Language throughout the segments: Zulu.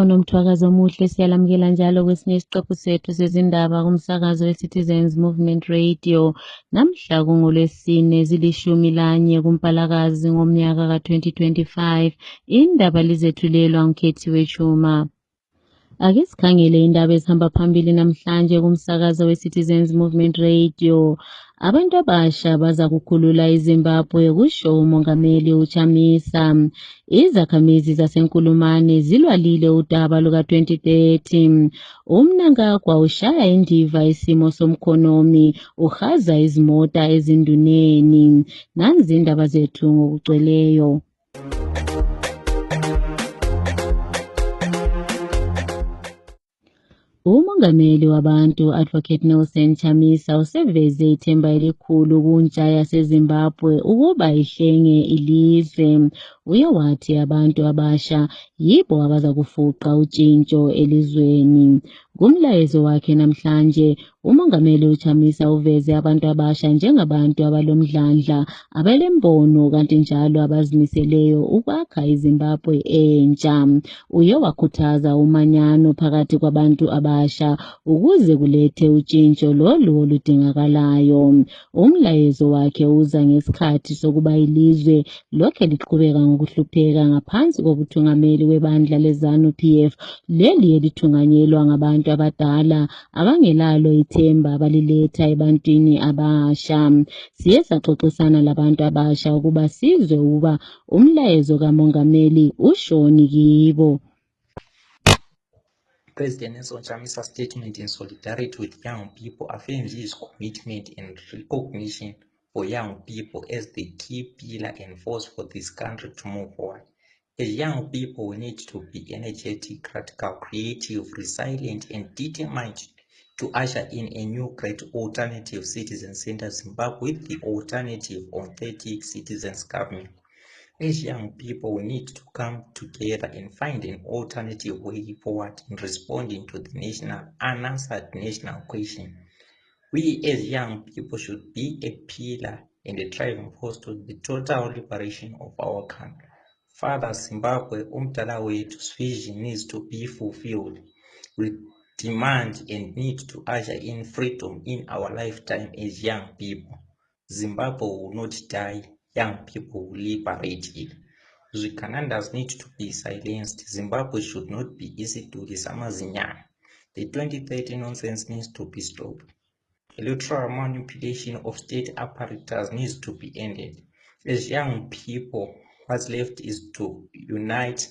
nomthwakazo omuhle siyalamukela njalo kwesinye isiqephu sethu sezindaba kumsakazo we-Citizens Movement Radio. Namhla kungoLwesine zili-11 kuMpalakazi ngomnyaka ka-2025. Indaba lizethulelwa nguKhethiwe Chuma. Ake sikhangele indaba ezihamba phambili namhlanje kumsakazo we-Citizens Movement Radio. Abantu abasha baza kukhulula iZimbabwe kusho uMongameli uChamisa. Izakhamizi zaseNkulumane zilwalile udaba luka-2030. Umnangagwa ushaya indiva isimo somkhonomi uhaza izimota ezinduneni. Nanzi indaba zethu ngokugcweleyo. Umongameli wabantu Advocate Nelson Chamisa useveze ithemba elikhulu kuntsha yaseZimbabwe ukuba ihlenge ilizwe. Uye wathi abantu abasha yibo abaza kufuqa utshintsho elizweni. Kumlayezo wakhe namhlanje, umongameli uChamisa uveze abantu abasha njengabantu abalomdlandla, abalembono kanti njalo abazimiseleyo ukwakha iZimbabwe entsha. Uye wakhuthaza umanyano phakathi kwabantu abasha ukuze kulethe utshintsho lolu oludingakalayo. Umlayezo wakhe uza ngesikhathi sokuba ilizwe lokhe liqhubeka ngokuhlupheka ngaphansi kobuthungameli webandla leZANU-PF, leli elithunganyelwa ngabantu abadala abangelalo ithemba abaliletha ebantwini abasha. Siye saxoxisana labantu abasha ukuba sizwe ukuba umlayezo kamongameli ushoni kibo. President Nelson Chamisa's statement in solidarity with young people affirms his commitment and recognition for young people as the key pillar and force for this country to move forward. As young people, we need to be energetic, radical, creative, resilient, and determined to usher in a new great alternative citizen-centered Zimbabwe with the alternative authentic citizens government. As young people, we need to come together and find an alternative way forward in responding to the unanswered national question. We as young people should be a pillar and a driving force to the total liberation of our country. Father Zimbabwe, umdala wethu's vision needs to be fulfilled. We demand and need to usher in freedom in our lifetime as young people. Zimbabwe will not die. Young people will liberate it. Zvikanandas need to be silenced. Zimbabwe should not be easy to Samazinyana. The 2030 nonsense needs to be stopped. Electoral manipulation of state apparatus needs to be ended. As young people, what's left is to unite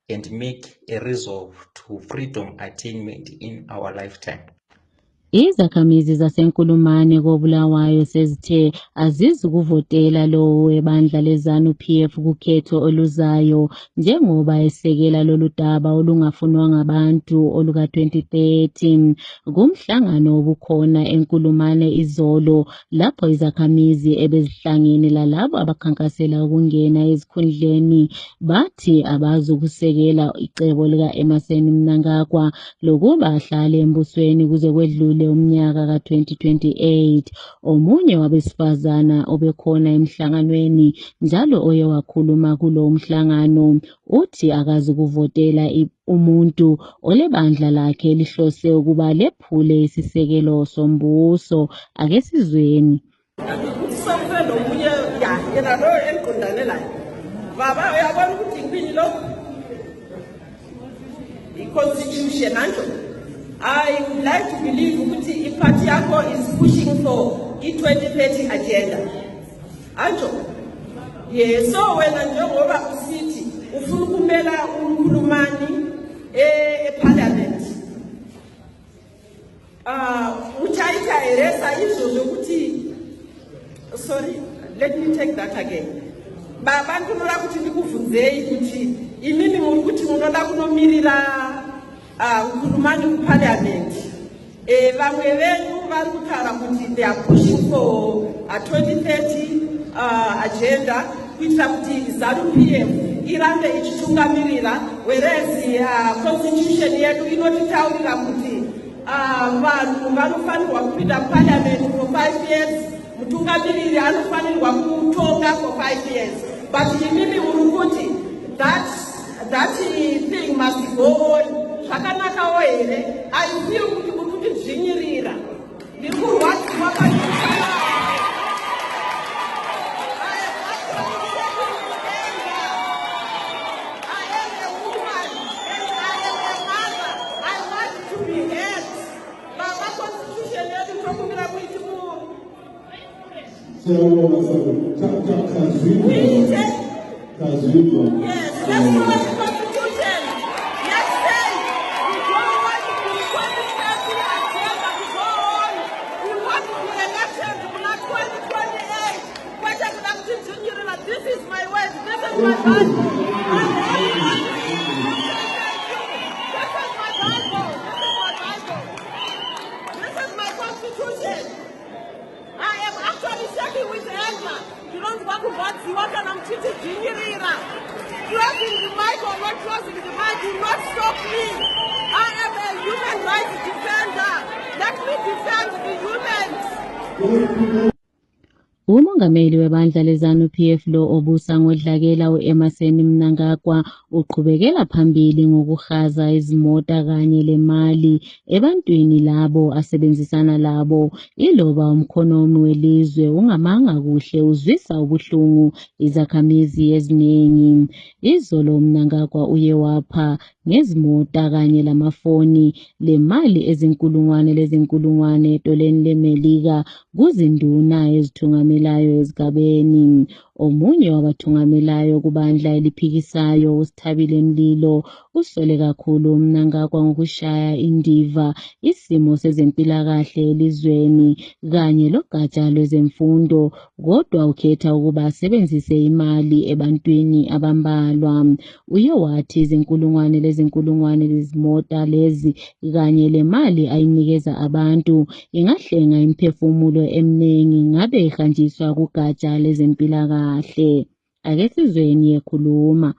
and make a resolve to freedom attainment in our lifetime. Izakhamizi zaseNkulumane koBulawayo sezithe azizukuvotela lo webandla leZANU-PF kukhetho oluzayo njengoba esekela lolu daba olungafunwa ngabantu oluka-2030. Kumhlangano obukhona eNkulumane izolo lapho izakhamizi ebezihlangene lalabo abakhankasela ukungena ezikhundleni bathi abazukusekela icebo lika-Emmerson Mnangagwa lokuba ahlale embusweni kuze kwedlule umnyaka ka-2028. Omunye wabesifazana obekhona emhlanganweni njalo oye wakhuluma kulo mhlangano uthi akazukuvotela umuntu olebandla lakhe lihlose ukuba lephule isisekelo sombuso. Ake sizweni. I would like to believe ukuthi iparty yakho is pushing for i-2030 agenda. Anjo? Yes, so wena njengoba usithi ufuna ukumela uNkulumane eParliament. Uchaita eresa izolo ukuthi sorry, let me take that again. Babantu nola ukuthi ndikuvunzei ukuthi imini ukuthi unoda kunomirira uNkulumane kuParliament. Vamwe venyu vari kutaura kuti they are pushing for a 2030 agenda kuitira kuti ZANU-PF irambe ichitungamirira, whereas constitution yedu inotitaurira kuti vanhu vanofanirwa kupinda Parliament for 5 years, mutungamiriri anofanirwa kutonga for 5 years. But imimi uri kuti that thing must go on here haizivi kuti muri kutidzvinyirira ndiri kurwadziwa Yes, that's what the Constitution. Yes, say we don't want to be 2030 agenda to go on. We want to be elected not 2028. But I'm not continuing. This is my word. This is my Bible. This is my Bible. This is my Constitution. I am actually shaking with anger. You don't want to watch the water and I'm teaching Jingerira. Closing the mic or not closing the mic will not stop me. I am a human rights defender. Let me defend the humans. Umongameli webandla leZANU-PF lo obusa ngodlakela uEmmerson Mnangagwa uqhubekela phambili ngokuhaza izimota kanye lemali ebantwini labo asebenzisana labo iloba umkhonomi welizwe ungamanga kuhle uzwisa ubuhlungu izakhamizi eziningi. Izolo Mnangagwa uye wapha ngezimota kanye lamafoni lemali ezinkulungwane etoleni leMelika kuzinduna ezithungamelayo ezigabeni. Omunye wabathungamelayo kubandla eliphikisayo uSithabile Mlilo usole kakhulu Mnangagwa ngokushaya indiva isimo sezempilakahle elizweni kanye logatsha lwezemfundo, kodwa ukhetha ukuba asebenzise imali ebantwini abambalwa. Uye wathi izinkulungwane lezimota lezi kanye lemali ayinikeza abantu ingahlenga imphefumulo eminingi ngabe ihanjiswa kugatsha lezempilakahle. Ake sizweni ekhuluma.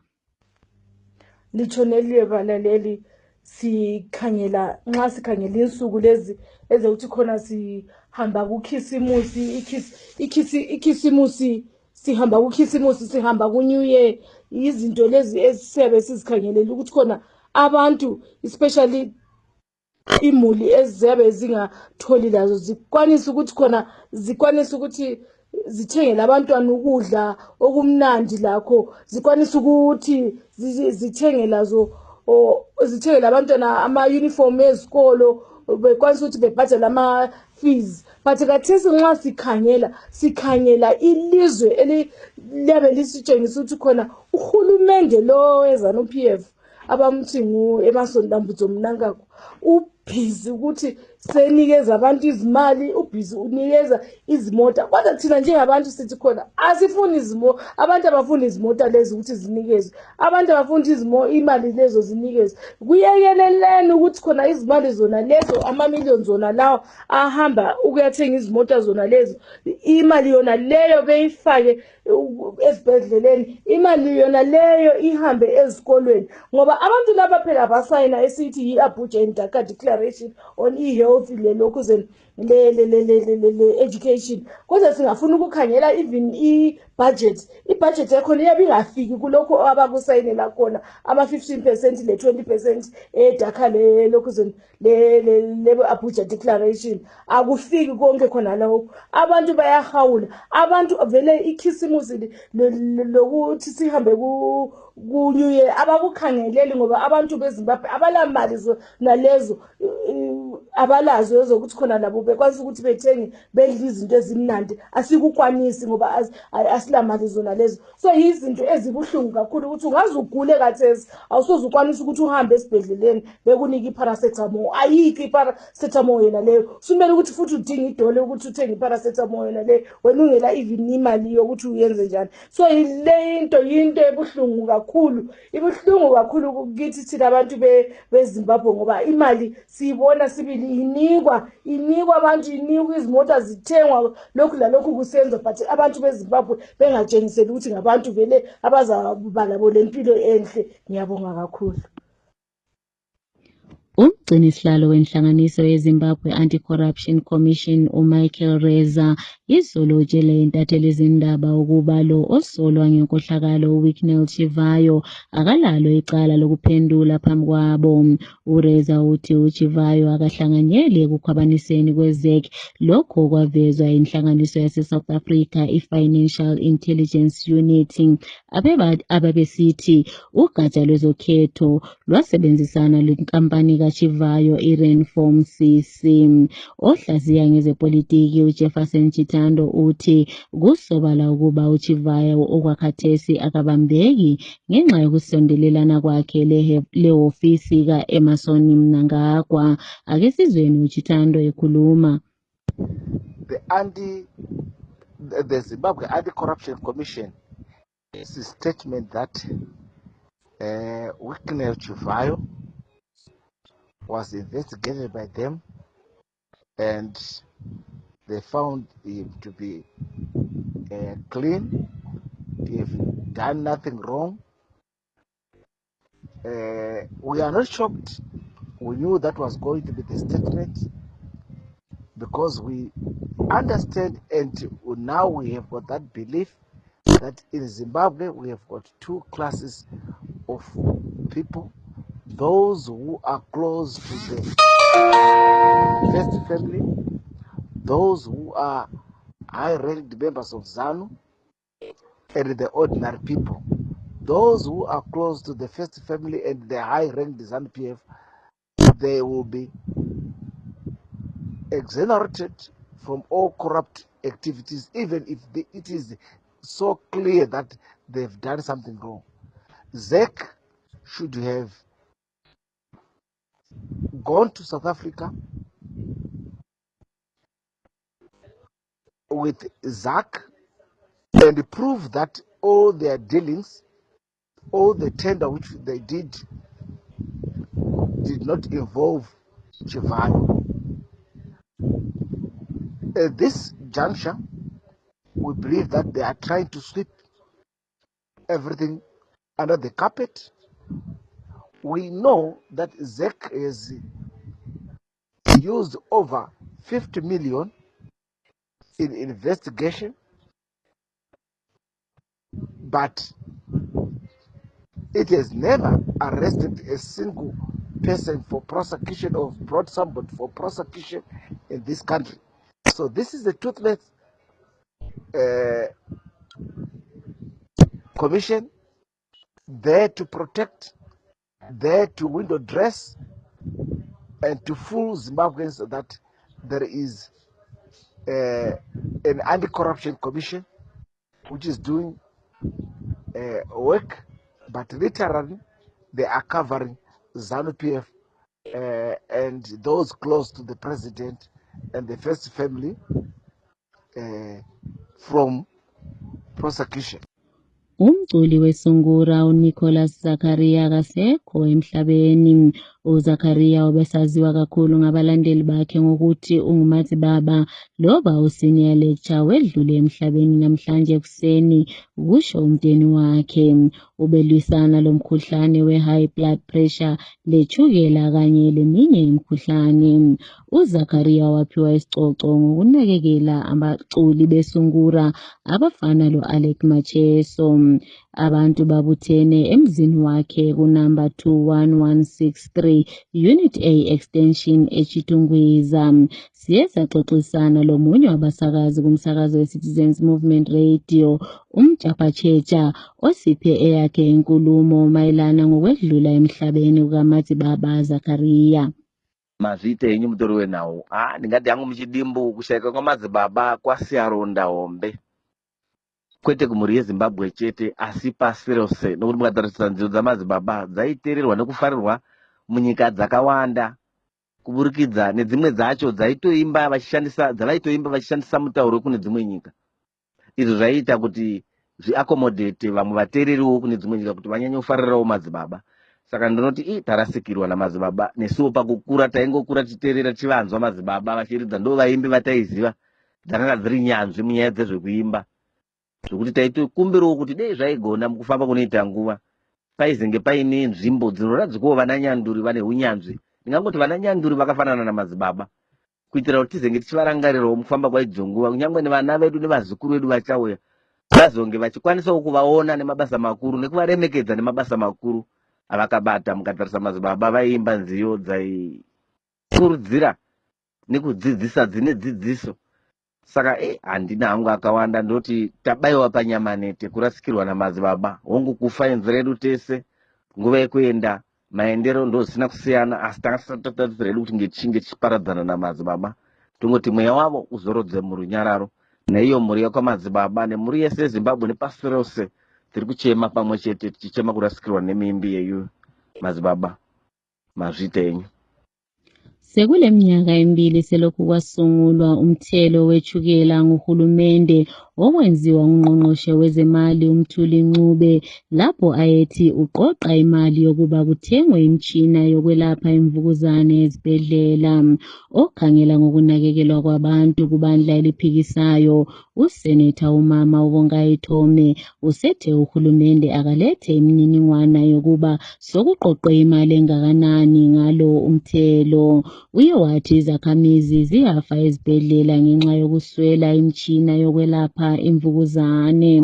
Litshoneliwe balaleli, sikhangela nxa sikhangela insuku lezi ezokuthi khona sihamba kukhisimusi, ikhisimusi sihamba kukhisimusi, sihamba kuNew Year. Izinto lezi esiyabe sizikhangelela ukuthi khona abantu especially imuli eziyabe zingatholi lazo zikwanisa ukuthi khona zikwanisa ukuthi zithengele abantwana ukudla okumnandi lakho, zikwanisa ukuthi zithengele lazo zithengele abantwana ama-uniform ezikolo, bekwanisa ukuthi bebhadale ama-fees. But kathesi nxa sikhangela ilizwe eliyabe lisitshengisa ukuthi khona uhulumende lo weZANU-PF abamthi ngu-Emmerson Mnangagwa ubhizi ukuthi senikeza abantu izimali, ubhizi unikeza izimota. Kodwa thina njengabantu sithi khona asifuni izimota, abantu abafuni izimota lezi ukuthi zinikezwe, abantu abafuni imali lezo zinikezwe. Kuyekeleleni ukuthi khona izimali zona lezo amamiliyoni zona lawo ahamba ukuyathenga izimota zona lezo, imali yona leyo beyifake esibhedleleni, imali yona leyo ihambe ezikolweni, ngoba abantu laba phela basayina esithi yi-Abuja and Dhaka Declaration on e-health le education. Kodwa singafuna ukukhangela even i-budget yakhona iyabe ingafiki kulokho abakusayinela khona ama-15% le-20% eDhaka le-Abuja Declaration. Akufiki konke khona lokho, abantu bayahawula, abantu vele ikhisimusi lokuthi sihambe ku-New Year abakukhangeleli, ngoba abantu beZimbabwe abalamali nalezo abalazo ezokuthi khona labo bekwanisa ukuthi bethenge bedle izinto ezimnandi. Asikukwanisi ngoba asilamali zona lezo. So yizinto ezibuhlungu kakhulu ukuthi ungaze ugule kathesi awusoze ukwanisa ukuthi uhambe esibhedleleni bekunike i-paracetamol. Ayikho i-paracetamol yena leyo, sumele ukuthi futhi udinga idole ukuthi uthenge i-paracetamol yena leyo, wena ungela even imali yokuthi uyenze njani. So yinto ebuhlungu kakhulu, ibuhlungu kakhulu kithi thina abantu beZimbabwe, ngoba imali siyibona sibili inikwa abantu, inikwa izimota zithengwa, lokhu lalokhu kusenza, but abantu beZimbabwe bengatshengiseli ukuthi ngabantu vele abazaba labo lempilo enhle. Ngiyabonga kakhulu. ugcina isihlalo wenhlanganiso yeZimbabwe Anti-Corruption Commission uMichael Reza izolo utshele intatheli izindaba ukuba lo osolwa ngenkohlakalo uWicknell Chivayo akalalo icala lokuphendula phambi kwabo. uReza uthi uChivayo akahlanganyeli ekukhwabaniseni kweZEC, lokho kwavezwa inhlanganiso yase-South Africa i-Financial Intelligence Unit ababesithi ugatsha lwezokhetho lwasebenzisana lenkampani kaChivayo iRenform CC. Ohlaziya ngezepolitiki uJefferson Chitando uthi kusobala ukuba uChivayo okwakhathesi akabambeki ngenxa yokusondelelana kwakhe lehhovisi ka-Emmerson Mnangagwa. Ake sizweni uChitando ekhuluma. The Zimbabwe Anti-Corruption Commission is a statement that Wicknell Chivayo was investigated by them and they found him to be clean. He have done nothing wrong. We are not shocked. We knew that was going to be the statement because we understand, and now we have got that belief that in Zimbabwe we have got two classes of people: those who are close to the first family, those who are high-ranked members of ZANU, and the ordinary people. Those who are close to the first family and the high-ranked ZANU-PF, they will be exonerated from all corrupt activities, even if it is so clear that they've done something wrong. ZEC should have gone to South Africa with ZAC and prove that all their dealings, all the tender which they did not involve Chivayo. At this juncture, we believe that they are trying to sweep everything under the carpet. We know that ZEC has used over 50 million in investigation, but it has never arrested a single person for prosecution or brought somebody for prosecution in this country. So this is a toothless commission there to protect, there to window dress, and to fool Zimbabweans that there is an anti-corruption commission which is doing work, but literally they are covering ZANU-PF and those close to the president and the first family from prosecution. Umculi wesungura uNicholas Zakaria akasekho emhlabeni. uZakaria obesaziwa kakhulu ngabalandeli bakhe ngokuthi ungumazi baba loba usenior lecturer wedlule emhlabeni namhlanje ekuseni, kusho umndeni wakhe. Ubelwisana lomkhuhlane we-high blood pressure, lechukela kanye leminye imikhuhlane. uZakaria waphiwa isicoco ngokunakekela abaculi besungura abafana lo-Alec Macheso. Abantu babuthene emzini wakhe kunamba 21163 Unit A Extension eChitungwiza. Siye saxoxisana lomunye wabasakazi kumsakazo we-Citizens Movement Radio, uMjapachecha, osiphe eyakhe inkulumo mayelana ngokwedlula emhlabeni kukaMazi Baba Zakaria. Mazviite enyu mutori wenhau. Ndingati hangu muchidimbu kushaika kwaMazi Baba kwasiyaronda hombe. Kwete kumhuri yeZimbabwe chete asi pasi rose, nokuti mukatarisa nzira dzamazi baba dzaiteererwa nekufarirwa munyika dzakawanda kuburikidza nedzimwe dzacho dzavaitoimba vachishandisa mutauro kune dzimwe nyika. Izvi zvaiita kuti zviakomodhete vamwe vateereriwo kune dzimwe nyika kuti vanyanye kufarirawo mazi baba. Saka ndinoti tarasikirwa namazi baba. Nesuwo pakukura taingokura tichiteerera chivanzwa mazi baba vachiridza, ndo vaimbi vataiziva dzakanga dziri nyanzvi munyaya dzezvekuimba, zvokuti taitokumbirawo kuti dei zvaigona mukufamba kunoita nguva paizenge paine nzvimbo dzinoradzikwawo vananyanduri vane unyanzvi ndingangoti vana Nyanduri vakafanana namadzibaba kuitira kuti tizenge tichivarangarirawo mukufamba kwaidzo nguva, kunyangwe nevana vedu nevazukuru vedu vachauya vazonge vachikwanisawo kuvaona nemabasa makuru nekuvaremekedza nemabasa makuru avakabata. Mukatarisa madzibaba vaiimba nziyo dzaikurudzira nekudzidzisa dzine dzidziso. Saka handina hangu akawanda, ndoti tabayiwa panyamanete kurasikirwa namadzibaba. Hongu kufa inzwi redu tese, nguva yekuenda maendero ndosina kusiyana, asi takasatatatira redu kuti ngechinge chiparadzana namadzibaba, tongoti mweya wavo uzorodze murunyararo. Neiyo mhuri yakwamadzibaba nemhuri yese yeZimbabwe nepasi rose tiri kuchema pamwe chete, tichichema kurasikirwa nemimbi yeyu madzibaba. Mazvita enyu. Sekule minyaka emibili selokhu kwasungulwa umthelo wechukela nguhulumende okwenziwa ngungqongqoshe wezemali uMthuli Ncube, lapho ayethi uqoqa imali yokuba kuthengwe imitshina yokwelapha imvukuzane ezibhedlela. Okhangela ngokunakekelwa kwabantu kubandla eliphikisayo, uSeneta uMama uBongai Thome usethe uhulumende akalethe imininingwana yokuba sokuqoqwe imali engakanani ngalo umthelo. Uye wathi izakhamizi ziyafa ezibhedlela ngenxa yokuswela imitshina yokwelapha imvukuzane.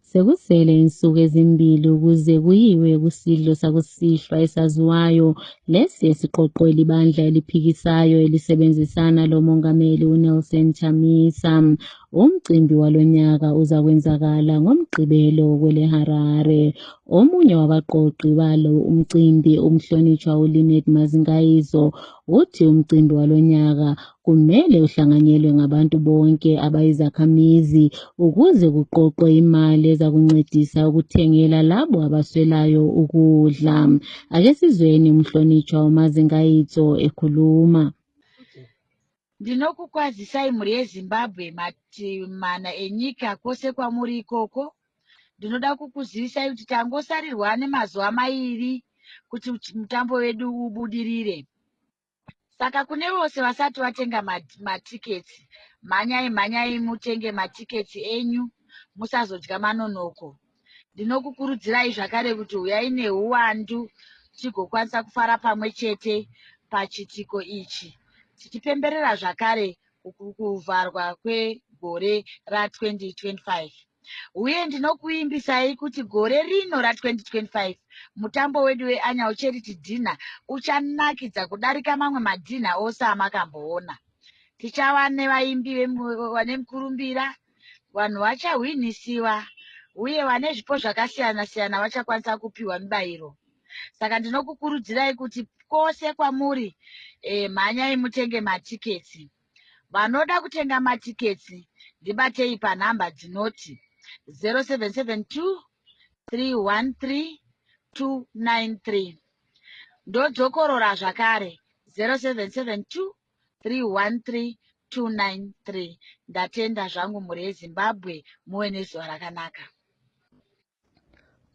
Sekusele insuku ezimbili ukuze kuyiwe kusidlo sakusihlwa esaziwayo lesi esiqoqwe libandla eliphikisayo elisebenzisana lomongameli uNelson Chamisa. Umcimbi walonyaka uzakwenzakala ngoMgqibelo kweleHarare. Omunye wabaqoqi balo umcimbi umhlonitshwa uLynette Mazingayizo uthi umcimbi walonyaka kumele uhlanganyelwe ngabantu bonke abayizakhamizi ukuze kuqoqwe imali ezakuncedisa ukuthengela labo abaswelayo ukudla. Ake sizweni umhlonitshwa uMazingayizo ekhuluma. Ndinokukwazisai mhuri yeZimbabwe mana enyika kwose kwamuri ikoko. Ndinoda kukuzivisai kuti tangosarirwa nemazuva mairi kuti mutambo wedu ubudirire. Saka kune vose vasati vatenga matiketi, mhanyai mutenge matiketi enyu, musazodya manonoko. Ndinokukurudzirai zvakare kuti uyai nehuwandu tigokwanisa kufara pamwe chete pachitiko ichi, tichipemberera zvakare kuvharwa kwegore ra2025. Uye ndinokuimbisai kuti gore rino ra2025 mutambo wedu weannual charity dinner uchanakidza kudarika mamwe madhina ose amakamboona. Tichava nevaimbi vane mukurumbira, vanhu vachahwinisiwa, uye vane zvipo zvakasiyana siyana vachakwanisa kupiwa mibayiro. Saka ndinokukurudzirai kuti kwose kwamuri mhanyai mutenge matiketi. Vanoda kutenga matiketi ndibatei panhamba dzinoti 0772 313 293. Ndodzokorora zvakare 0772 313 293. Ndatenda zvangu mhuri yeZimbabwe, muwe nezuva rakanaka.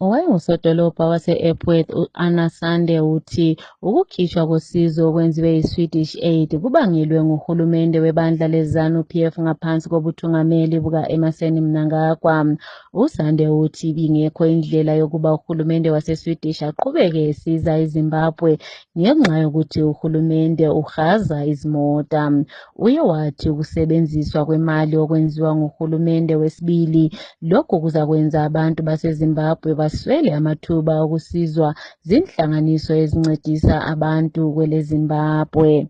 Owayengusodolobha wase-Epworth u-Anna Sande uthi ukukhishwa kosizo okwenziwe yi-Swedish Aid kubangelwe nguhulumende webandla leZANU-PF ngaphansi kobuthungameli buka-Emmerson Mnangagwa. USande uthi bingekho indlela yokuba uhulumende wase-Swedish aqhubeke esiza iZimbabwe ngenxa yokuthi uhulumende uhaza izimota. Uye wathi ukusebenziswa kwemali okwenziwa nguhulumende wesibili lokhu kuzakwenza abantu baseZimbabwe baswele amathuba okusizwa zinhlanganiso ezincedisa abantu kwele Zimbabwe.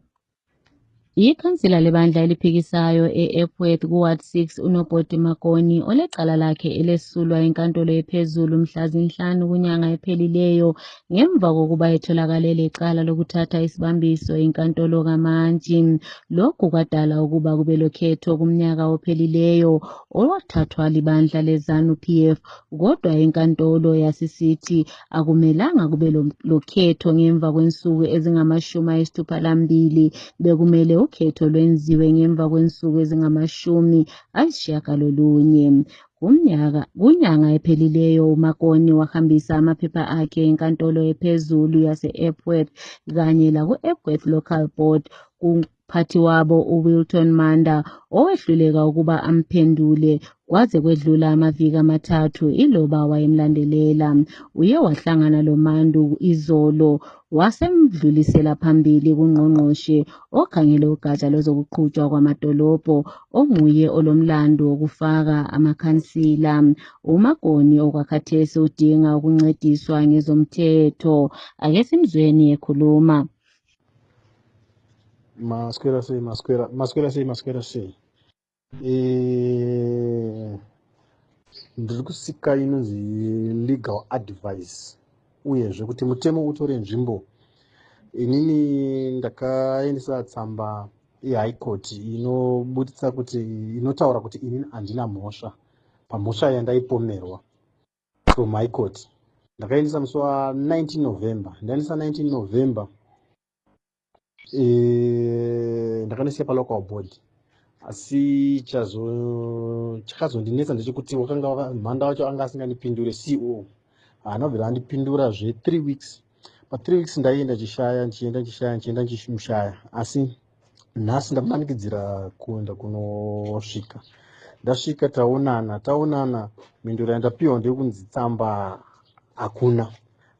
Ikhansila lebandla eliphikisayo e-Epworth kuWard 6 uNobhoti Makoni olecala lakhe elesulwa enkantolo ephezulu mhla zinhlanu kunyanga ephelileyo ngemva kokuba etholakale lecala lokuthatha isibambiso enkantolo kaMantshi. Lokhu kwadala ukuba kube lokhetho kumnyaka ophelileyo olwathathwa libandla leZANU-PF, kodwa inkantolo yasisithi akumelanga kube lokhetho ngemva kwensuku ezingama-62 bekumele ukhetho lwenziwe ngemva kwensuku ezingama-90. Kunyanga ephelileyo uMakoni wahambisa amaphepha akhe enkantolo ephezulu yase-Epworth kanye laku-Epworth Local Board umphathi wabo uWilton Manda owehluleka ukuba amphendule kwaze kwedlula amaviki amathathu iloba wayemlandelela. Uye wahlangana loMandu izolo wasemdlulisela phambili kungqongqoshe okhangele ugatsha lwezokuqhutshwa kwamadolobho onguye olomlando wokufaka amakhansila. uMagoni okwakhathesi udinga ukuncediswa ngezomthetho. Ake simzweni ekhuluma. Masquera sei. Ndiri kusika inonzi legal advice uyezve kuti mutemo utore nzvimbo. Inini ndakaendesa tsamba yeHigh Court inobuditsa kuti inotaura kuti inini handina mhosva pamhosva yandaipomerwa from High Court. Ndakaendesa musi wa19 November. Ndaendesa 19 November ndakandosiya palocal board, asi chakazondinetsa ndechekuti wakanga mhanda wacho anga asingandipindure. CEO haana kubvira andipindura 3 weeks. Pa3 weeks ndaienda chishaya ndichienda mushaya, asi nhasi ndamanikidzira kuenda kunosvika. Ndasvika taonana mhinduro yandapiwa ndekunzi tsamba hakuna.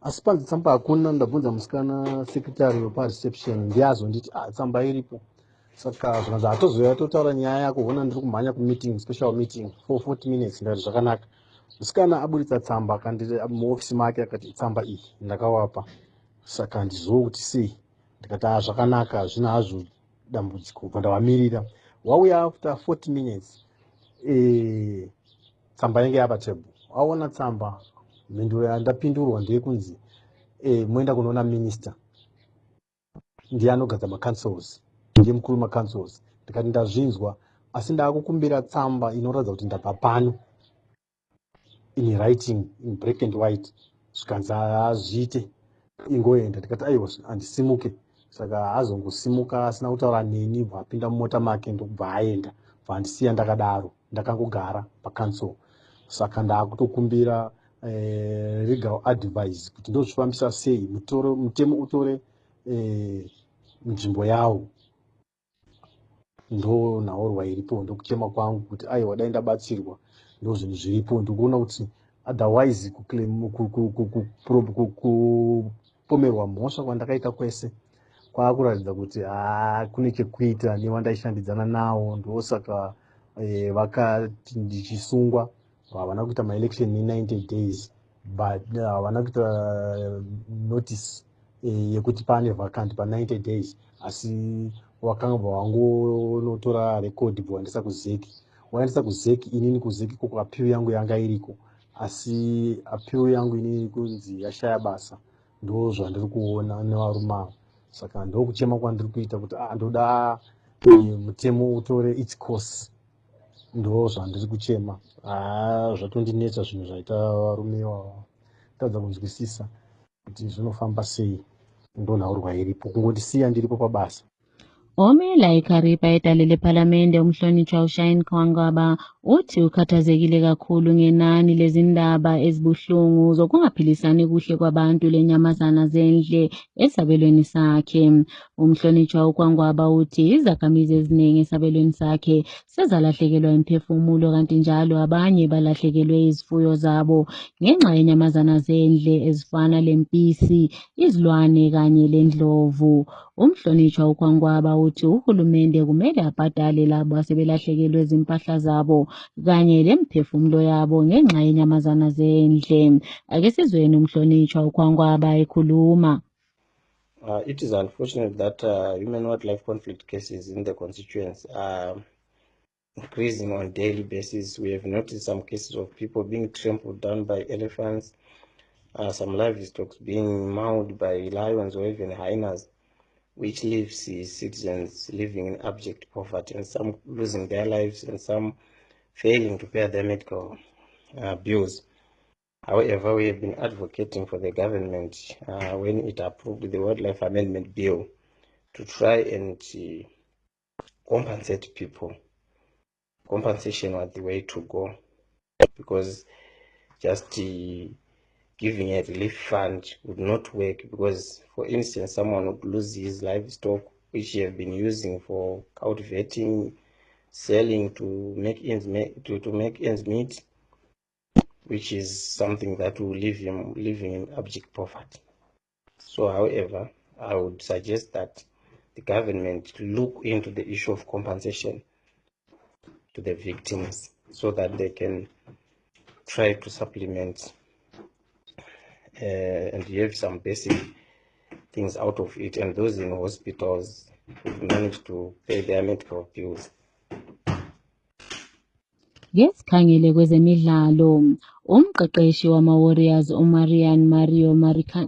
Asi panzi tsamba hakuna ndabvunza musikana secretary wepareception ndiye azonditi tsamba iripo. Saka zvakanzi hatozoya totaura nyaya yako, ona ndiri kumhanya kumeeting, special meeting for 40 minutes. Ndati zvakanaka. Musikana abuditsa tsamba muofisi make akati tsamba iyi ndakawapa. Saka ndizowo kuti sei. Ndikati zvakanaka hazvina hazvo dambudziko, bva ndavamirira. Wauya after 40 minutes tsamba yange yapa table. Waona tsamba mhinduro yandapindurwa ndeyekunzi moenda kunoona minister, ndiye anogadza macancels, ndiye mukuru wemacancels. Ndikati ndazvinzwa, asi ndakukumbira tsamba inoratidza kuti ndabva pano in writing, in black and white. Zvikanzi hazviite ingoenda. Ndikati aiwa handisimuke. Saka azongosimuka asina kutaura neni, bvapinda mumota make ndokubva aenda, bvandisiya ndakadaro ndakangogara pacancel. Saka ndakutokumbira legal advice kuti ndozvifambisa sei, mutemo utore nzvimbo yawo. Ndo nhaurwa iripo, ndokuchema kwangu kuti aiwa dai ndabatsirwa, ndo zvinhu zviripo. Ndikuona kuti otherwise kupomerwa mhosva kwandakaita kwese kwakuratidza kuti kune chekuita newandaishandidzana nawo. Ndosaka vakati ndichisungwa. Havana kuita maelection in 90 days, but havana kuita notice yekuti pane vacant pa 90 days. Asi wakanga wangonotora record bwaendesa kuzeki. Waendesa kuzeki, inini kuzeki koko appeal yangu yanga iriko, asi appeal yangu inini kunzi yashaya basa. Ndo zvandiri kuona nevarume ava. Saka ndokuchema kwandiri kuita kuti ndoda mutemo utore its course. Ndo zvandiri kuchema. Zvatondinetsa zvinhu zvaita varume ivava. Tadza kunzwisisa kuti zvinofamba sei. Ndo nhaurwa iripo, kungondisiya ndiripo pabasa. Omela ikharipa edale lePhalamende umhlonitshwa uShine Kwangaba uthi ukhathazekile kakhulu ngenani lezindaba ezibuhlungu zokungaphilisani kuhle kwabantu lenyamazana zendle esabelweni sakhe. Umhlonitshwa uKwangaba uthi izakhamizi eziningi esabelweni sakhe sezalahlekelwa imphefumulo, kanti njalo abanye balahlekelwe izifuyo zabo ngenxa yenyamazana zendle ezifana lempisi, izilwane kanye lendlovu. Umhlonitshwa uKwangaba uthi uhulumende kumele abhadale labo asebelahlekelwe izimpahla zabo kanye lemphefumulo yabo ngenxa yenyamazana zendle. Ake sizweni umhlonitshwa uKwangaba ekhuluma. It is unfortunate that human wildlife conflict cases in the constituents are increasing on a daily basis. We have noticed some cases of people being trampled down by elephants, some livestock being mauled by lions or even hyenas, which leaves citizens living in abject poverty, and some losing their lives and some failing to pay their medical bills. However, we have been advocating for the government when it approved the Wildlife Amendment Bill to try and compensate people. Compensation was the way to go, because just giving a relief fund would not work, because, for instance, someone would lose his livestock which you have been using for cultivating, selling to make ends meet, which is something that will leave him living in abject poverty. So, however, I would suggest that the government look into the issue of compensation to the victims so that they can try to supplement and have some basic things out of it, and those in hospitals who manage to pay their medical bills. Ngesikhangele kwezemidlalo, umqeqeshi wama-Warriors uMarian Mario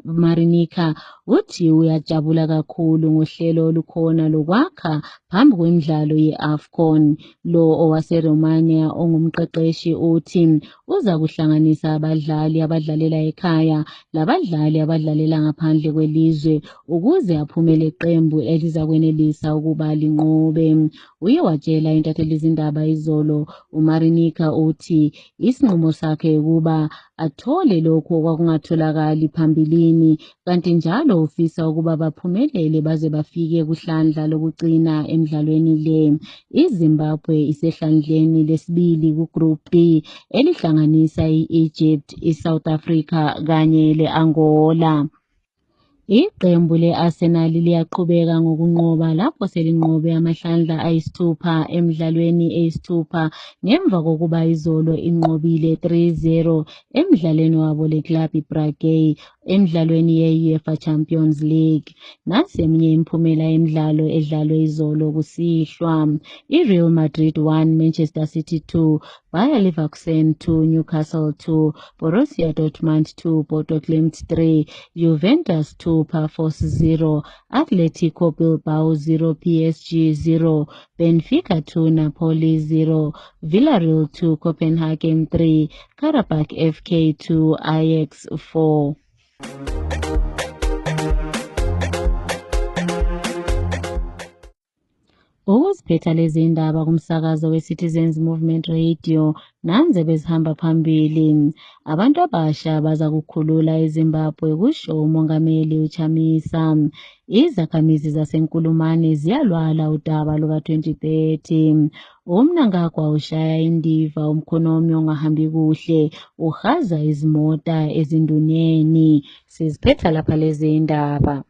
Marinica uthi uyajabula kakhulu ngohlelo olukhona lokwakha phambi kwemidlalo ye-AFCON. Lo owaseRomania ongumqeqeshi uthi uza kuhlanganisa abadlali abadlalela ekhaya labadlali abadlalela ngaphandle kwelizwe ukuze aphumele iqembu elizakwenelisa ukuba linqobe. Uye watshela intatheli izindaba izolo uMarinica uthi isinqumo sakhe ukuba athole lokho okwakungatholakali phambilini, kanti njalo ufisa ukuba baphumelele baze bafike kuhlandla lokugcina emidlalweni le. iZimbabwe isehlandleni lesibili kuGroup B elihlanganisa i-Egypt, iSouth Africa kanye le-Angola. Iqembu le-Arsenal liyaqhubeka ngokunqoba lapho selinqobe amahlandla ayisithupha emidlalweni eyisithupha ngemva kokuba izolo inqobile 3-0 emidlalweni wabo leClub Brugge emidlalweni ye-UEFA Champions League. Nasi eminye imiphumela yemidlalo edlalwe izolo kusihlwa. iReal Madrid 1, Manchester City 2, Bayer Leverkusen 2, Newcastle 2, Borussia Dortmund 2, Bodo Glimt 3, Juventus 2, Pafos 0, Atletico Bilbao 0, PSG 0, Benfica 2, Napoli 0, Villarreal 2, Copenhagen 3, Karabakh FK 2, Ajax 4. Ukuziphetha lezi indaba kumsakazo we-Citizens Movement Radio nanze bezihamba phambili. Abantu abasha baza kukhulula eZimbabwe kusho uMongameli uChamisa. Izakhamizi zaseNkulumane ziyalwala udaba luka-2030. Umnangagwa ushaya indiva umkhonomi ongahambi kuhle uhaza izimota ezinduneni. Siziphetha lapha lezi indaba.